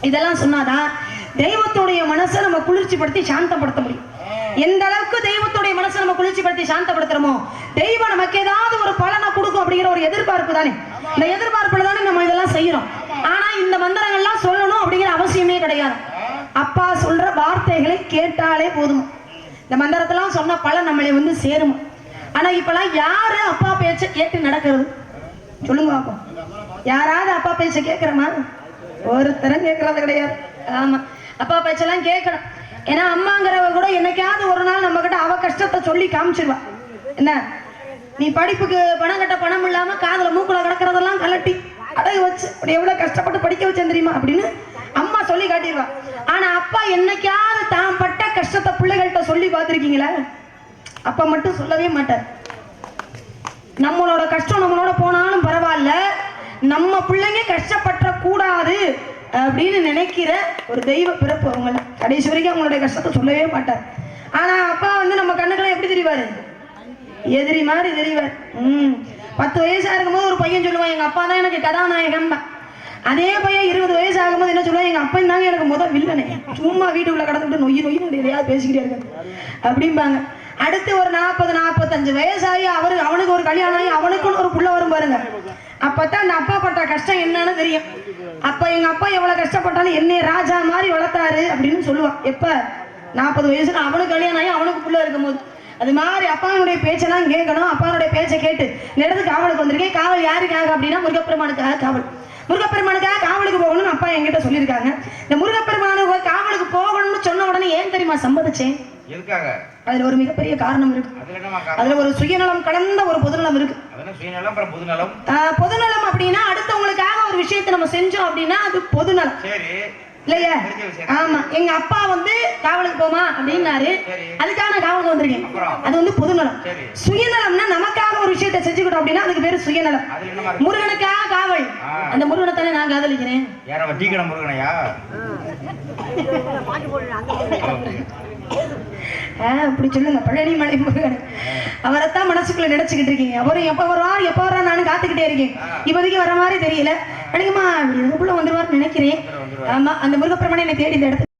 இதெல்லாம் சொன்னாதான் தெய்வத்துடைய மனசை நம்ம குளிர்ச்சிப்படுத்தி சாந்தப்படுத்த முடியும். எந்த அளவுக்கு தெய்வத்துடைய மனசை நம்ம குளிர்ச்சிப்படுத்தி சாந்தப்படுத்துறோமோ தெய்வம் நமக்கு ஏதாவது ஒரு பலனை கொடுக்கும் அப்படிங்கிற ஒரு எதிர்பார்ப்பு தானே. இந்த எதிர்பார்ப்புல தானே நம்ம இதெல்லாம் செய்யறோம். ஆனா இந்த மந்திரங்கள்லாம் சொல்லணும் அப்படிங்கிற அவசியமே கிடையாது. அப்பா சொல்ற வார்த்தைகளை கேட்டாலே போதும். இந்த மந்திரத்தெல்லாம் சொன்ன பலன் நம்மளை வந்து சேரும். ஆனா இப்பெல்லாம் யாரு அப்பா பேச்ச கேட்டு நடக்கிறது சொல்லுங்க பாப்போம். யாராவது அப்பா பேச்ச கேட்கிறோமா? ஒருத்தரும் கேட்கறது கிடையாது. ஆமா, அப்பா பேச்செல்லாம் கேட்கணும். ஏன்னா அம்மாங்கிறவ கூட என்னைக்காவது ஒரு நாள் நம்ம கிட்ட அவ கஷ்டத்தை சொல்லி காமிச்சிருவா. என்ன, நீ படிப்புக்கு பணம் கட்ட பணம் இல்லாம காதுல மூக்குல கிடக்கிறதெல்லாம் கலட்டி அடகு வச்சு அப்படி எவ்வளவு கஷ்டப்பட்டு படிக்க வச்சேன் தெரியுமா அப்படின்னு அம்மா சொல்லி காட்டிடுவா. ஆனா அப்பா என்னைக்காவது தான் பட்ட கஷ்டத்தை பிள்ளைகள்கிட்ட சொல்லி பார்த்திருக்கீங்களா? அப்பா மட்டும் சொல்லவே மாட்டார். நம்மளோட கஷ்டம் நம்மளோட போனாலும் பரவாயில்ல, நம்ம பிள்ளைங்க கஷ்டப்பட்ட கூடாது அப்படின்னு நினைக்கிற ஒரு தெய்வ பிறப்பு அவங்கள. கடைசி வரைக்கும் அவங்களுடைய கஷ்டத்தை சொல்லவே மாட்டார். ஆனா அப்பா வந்து நம்ம கண்ணுக்கெல்லாம் எப்படி தெரிவாரு? எதிரி மாதிரி தெரிவார். 10 வயசா இருக்கும்போது ஒரு பையன் சொல்லுவான், எங்க அப்பா தான் எனக்கு கதாநாயகம். அதே பையன் 20 வயசு ஆகும்போது என்ன சொல்லுவான், எங்க அப்பா தாங்க எனக்கு முதல் வில்லனே, சும்மா வீட்டுக்குள்ள கடந்துட்டு நொய்யு நொய்யு எதையாவது பேசிக்கிட்டே இருக்காங்க அப்படிம்பாங்க. அடுத்து ஒரு 40-45 வயசாகி அவனுக்கு ஒரு கல்யாணம் ஆகி அவனுக்குன்னு ஒரு புள்ள வரும் பாருங்க. அப்பதான் அந்த அப்பா பட்ட கஷ்டம் என்னன்னு தெரியும். அப்ப எங்க அப்பா எவ்வளவு கஷ்டப்பட்டாலும் என்னை ராஜா மாதிரி வளர்த்தாரு அப்படின்னு சொல்லுவான். எப்ப 40 வயசுல அவனுக்கு கல்யாணம் ஆகி அவனுக்கு புள்ள இருக்கும் போது. அது மாதிரி அப்பாவுடைய பேச்செல்லாம் கேட்கணும். அப்பாவுடைய பேச்சை கேட்டு இந்த இடத்துக்கு காவலுக்கு வந்திருக்கேன். காவல் யாருக்காக அப்படின்னா முருகப்பெருமானுக்காக காவல். முருகப்பெருமானுக்காக காவலுக்கு போகணும்னு அப்பா என்கிட்ட சொல்லியிருக்காங்க. இந்த முருகப்பெருமானுக்கு காவலுக்கு போகணும்னு சொன்ன உடனே ஏன் தெரியுமா சம்மதிச்சேன்? அதுல ஒரு மிகப்பெரிய காரணம் இருக்கு. அதுல ஒரு சுயநலம் கலந்த ஒரு பொதுநலம் இருக்கு. பொதுநலம் அப்படின்னா அடுத்தவங்களுக்காக ஒரு விஷயத்தை நம்ம செஞ்சோம் அப்படின்னா அது பொதுநலம் இல்லையா? ஆமா, எங்க அப்பா வந்து காவலுக்கு போமா அப்படின்னாரு, அதுக்காக நான் காவலுக்கு வந்திருக்கேன். அது வந்து பொதுநலம். சுயநலம்னா நமக்காக ஒரு விஷயத்தை செஞ்சுக்கிட்டோம் அப்படின்னா அதுக்கு பேரு சுயநலம். முருகனுக்காக காவல், அந்த முருகனை நான் காதலிக்கிறேன். அப்படி சொல்லுங்க. பழனி மலை முருகன் அவரைத்தான் மனசுக்குள்ள நினைச்சுக்கிட்டு இருக்கீங்க. அவரும் எப்ப வருவா நானும் காத்துக்கிட்டே இருக்கேன். இப்போதைக்கு வர மாதிரி தெரியல. அடிக்குமா வந்துருவாருன்னு நினைக்கிறேன். ஆமா, அந்த முருகப்பெருமானை என்னை தேடி இந்த இடத்துக்கு